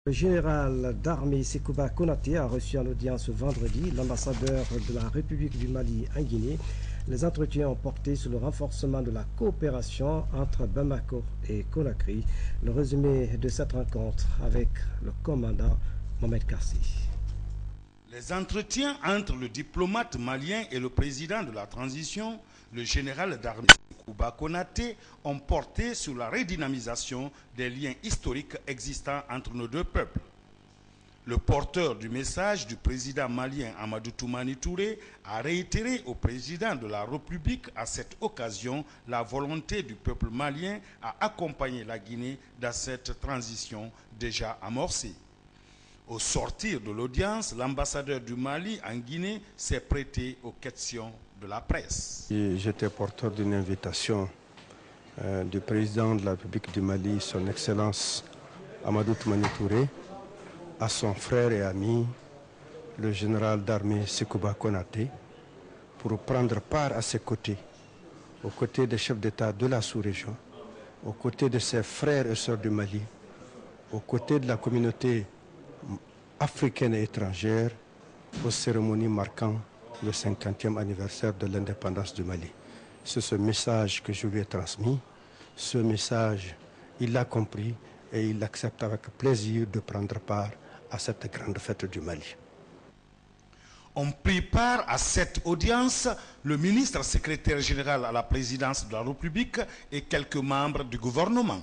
Le général d'armée Sekouba Konaté a reçu en audience vendredi l'ambassadeur de la République du Mali en Guinée. Les entretiens ont porté sur le renforcement de la coopération entre Bamako et Conakry. Le résumé de cette rencontre avec le commandant Mohamed Kassi. Les entretiens entre le diplomate malien et le président de la transition, le général d'armée Sekouba Konaté, ont porté sur la redynamisation des liens historiques existants entre nos deux peuples. Le porteur du message du président malien Amadou Toumani Touré a réitéré au président de la République à cette occasion la volonté du peuple malien à accompagner la Guinée dans cette transition déjà amorcée. Au sortir de l'audience, l'ambassadeur du Mali en Guinée s'est prêté aux questions de la presse. J'étais porteur d'une invitation du président de la République du Mali, son Excellence Amadou Toumani Touré, à son frère et ami, le général d'armée Sekouba Konaté, pour prendre part à ses côtés, aux côtés des chefs d'État de la sous-région, aux côtés de ses frères et sœurs du Mali, aux côtés de la communauté africaine et étrangère, aux cérémonies marquant le 50e anniversaire de l'indépendance du Mali. C'est ce message que je lui ai transmis. Ce message, il l'a compris et il accepte avec plaisir de prendre part à cette grande fête du Mali. On prit part à cette audience le ministre secrétaire général à la présidence de la République et quelques membres du gouvernement.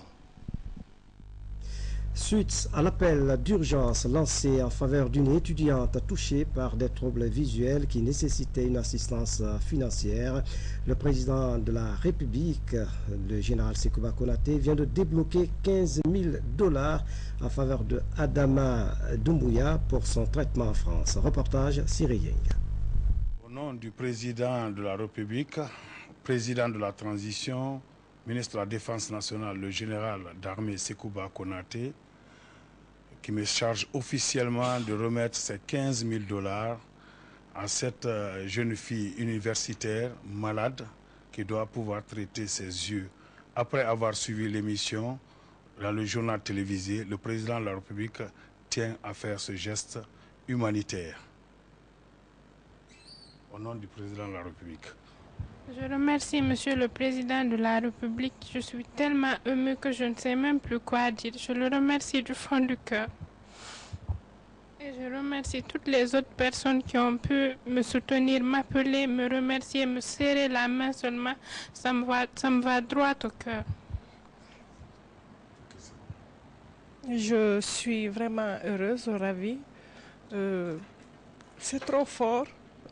Suite à l'appel d'urgence lancé en faveur d'une étudiante touchée par des troubles visuels qui nécessitaient une assistance financière, le président de la République, le général Sekouba Konaté, vient de débloquer 15 000 $ en faveur de Adama Doumbouya pour son traitement en France. Reportage Siri Yeng. Au nom du président de la République, président de la transition, ministre de la Défense nationale, le général d'armée Sekouba Konaté, qui me charge officiellement de remettre ces 15 000 $ à cette jeune fille universitaire malade qui doit pouvoir traiter ses yeux. Après avoir suivi l'émission dans le journal télévisé, le président de la République tient à faire ce geste humanitaire. Au nom du président de la République. Je remercie Monsieur le Président de la République. Je suis tellement ému que je ne sais même plus quoi dire. Je le remercie du fond du cœur. Et je remercie toutes les autres personnes qui ont pu me soutenir, m'appeler, me remercier, me serrer la main seulement. Ça me va droit au cœur. Je suis vraiment heureuse, ravie. C'est trop fort.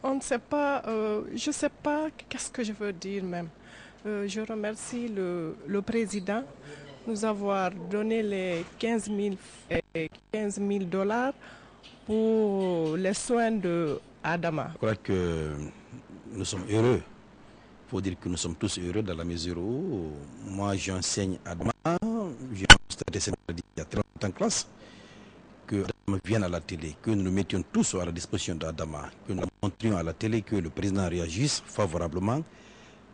On ne sait pas, je ne sais pas qu'est-ce que je veux dire même. Je remercie le président de nous avoir donné les 15 000 $ pour les soins de Adama. Je crois que nous sommes heureux. Il faut dire que nous sommes tous heureux dans la mesure où moi j'enseigne Adama. J'ai constaté cette maladie il y a très longtemps en classe. Que Adama vienne à la télé, que nous nous mettions tous à la disposition d'Adama, que nous montrions à la télé que le président réagisse favorablement,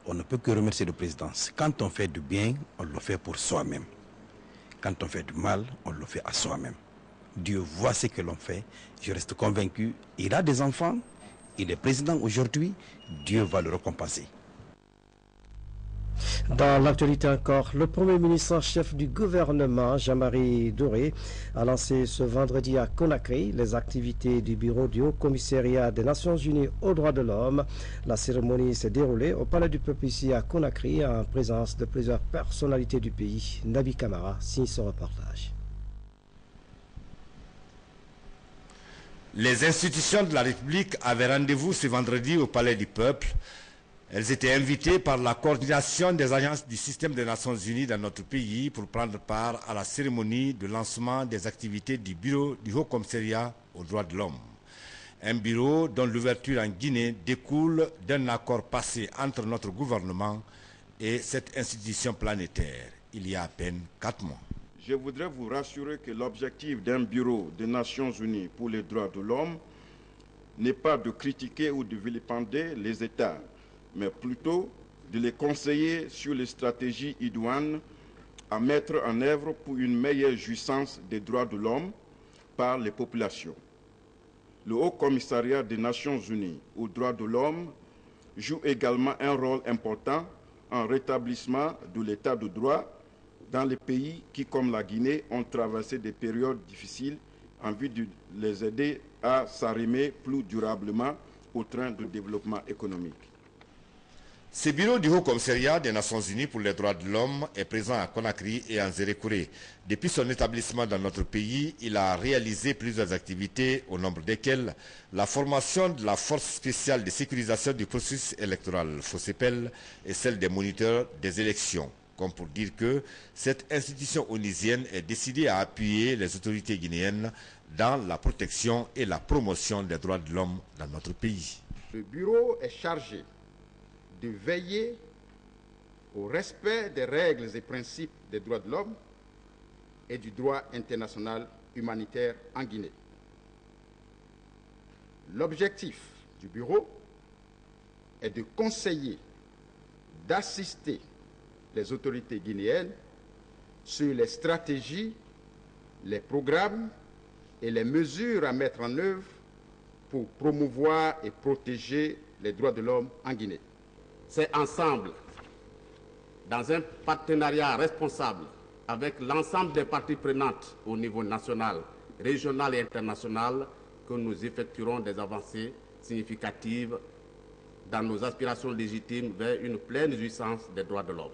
on ne peut que remercier le président. Quand on fait du bien, on le fait pour soi-même. Quand on fait du mal, on le fait à soi-même. Dieu voit ce que l'on fait. Je reste convaincu, il a des enfants, il est président aujourd'hui, Dieu va le récompenser. Dans l'actualité encore, le Premier ministre en chef du gouvernement, Jean-Marie Doré, a lancé ce vendredi à Conakry les activités du bureau du Haut-Commissariat des Nations Unies aux droits de l'homme. La cérémonie s'est déroulée au Palais du Peuple ici à Conakry en présence de plusieurs personnalités du pays. Nabi Kamara signe ce reportage. Les institutions de la République avaient rendez-vous ce vendredi au Palais du Peuple. Elles étaient invitées par la coordination des agences du système des Nations Unies dans notre pays pour prendre part à la cérémonie de lancement des activités du bureau du Haut-Commissariat aux droits de l'homme. Un bureau dont l'ouverture en Guinée découle d'un accord passé entre notre gouvernement et cette institution planétaire il y a à peine 4 mois. Je voudrais vous rassurer que l'objectif d'un bureau des Nations Unies pour les droits de l'homme n'est pas de critiquer ou de vilipender les États, mais plutôt de les conseiller sur les stratégies idoines à mettre en œuvre pour une meilleure jouissance des droits de l'homme, par les populations. Le Haut Commissariat des Nations Unies aux droits de l'homme joue également un rôle important en rétablissement de l'état de droit dans les pays qui, comme la Guinée, ont traversé des périodes difficiles en vue de les aider à s'arrimer plus durablement au train de développement économique. Ce bureau du Haut Commissariat des Nations Unies pour les droits de l'homme est présent à Conakry et en Zérékouré. Depuis son établissement dans notre pays, il a réalisé plusieurs activités, au nombre desquelles la formation de la Force spéciale de sécurisation du processus électoral, FOSEPEL, et celle des moniteurs des élections. Comme pour dire que cette institution onusienne est décidée à appuyer les autorités guinéennes dans la protection et la promotion des droits de l'homme dans notre pays. Le bureau est chargé de veiller au respect des règles et principes des droits de l'homme et du droit international humanitaire en Guinée. L'objectif du bureau est de conseiller, d'assister les autorités guinéennes sur les stratégies, les programmes et les mesures à mettre en œuvre pour promouvoir et protéger les droits de l'homme en Guinée. C'est ensemble, dans un partenariat responsable avec l'ensemble des parties prenantes au niveau national, régional et international, que nous effectuerons des avancées significatives dans nos aspirations légitimes vers une pleine jouissance des droits de l'homme.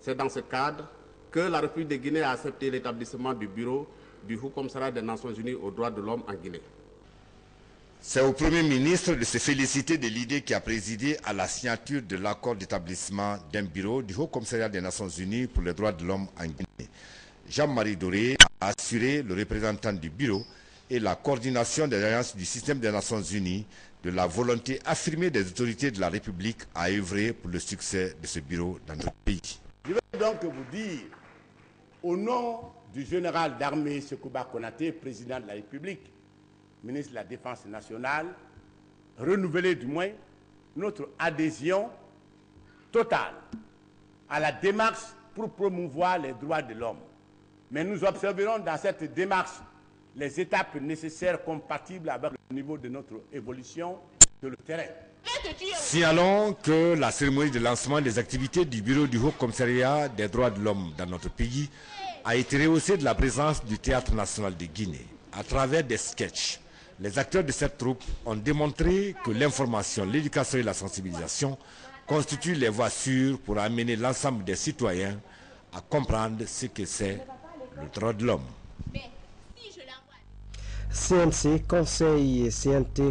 C'est dans ce cadre que la République de Guinée a accepté l'établissement du bureau du Haut Commissariat des Nations Unies aux droits de l'homme en Guinée. C'est au Premier ministre de se féliciter de l'idée qui a présidé à la signature de l'accord d'établissement d'un bureau du Haut Commissariat des Nations Unies pour les droits de l'homme en Guinée. Jean-Marie Doré a assuré le représentant du bureau et la coordination des agences du système des Nations Unies de la volonté affirmée des autorités de la République à œuvrer pour le succès de ce bureau dans notre pays. Je vais donc vous dire, au nom du général d'armée Sekouba Konaté, président de la République, ministre de la Défense nationale, renouveler du moins notre adhésion totale à la démarche pour promouvoir les droits de l'homme. Mais nous observerons dans cette démarche les étapes nécessaires compatibles avec le niveau de notre évolution sur le terrain. Signalons que la cérémonie de lancement des activités du Bureau du Haut Commissariat des droits de l'homme dans notre pays a été rehaussée de la présence du Théâtre national de Guinée. À travers des sketchs, les acteurs de cette troupe ont démontré que l'information, l'éducation et la sensibilisation constituent les voies sûres pour amener l'ensemble des citoyens à comprendre ce que c'est le droit de l'homme. CNT,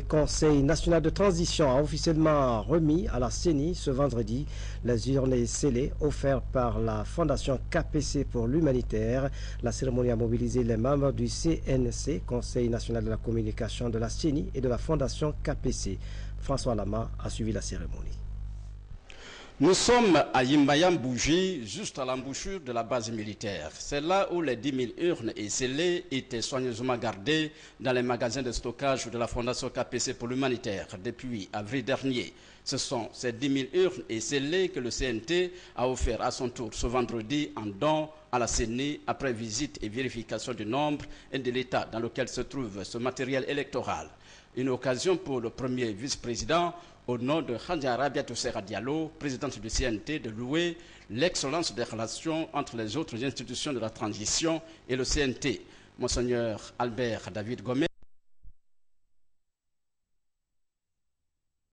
Conseil national de transition, a officiellement remis à la CENI ce vendredi les urnes scellées offertes par la Fondation KPC pour l'humanitaire. La cérémonie a mobilisé les membres du CNC, Conseil national de la communication de la CENI et de la Fondation KPC. François Lama a suivi la cérémonie. Nous sommes à Yimbayam-Bougie, juste à l'embouchure de la base militaire. C'est là où les 10 000 urnes et scellées étaient soigneusement gardées dans les magasins de stockage de la Fondation KPC pour l'humanitaire depuis avril dernier. Ce sont ces 10 000 urnes et scellées que le CNT a offert à son tour ce vendredi en don à la CENI après visite et vérification du nombre et de l'état dans lequel se trouve ce matériel électoral. Une occasion pour le premier vice-président, au nom de Khadija Rabiatou Serra Diallo, présidente du CNT, de louer l'excellence des relations entre les autres institutions de la transition et le CNT. Monseigneur Albert David Gomez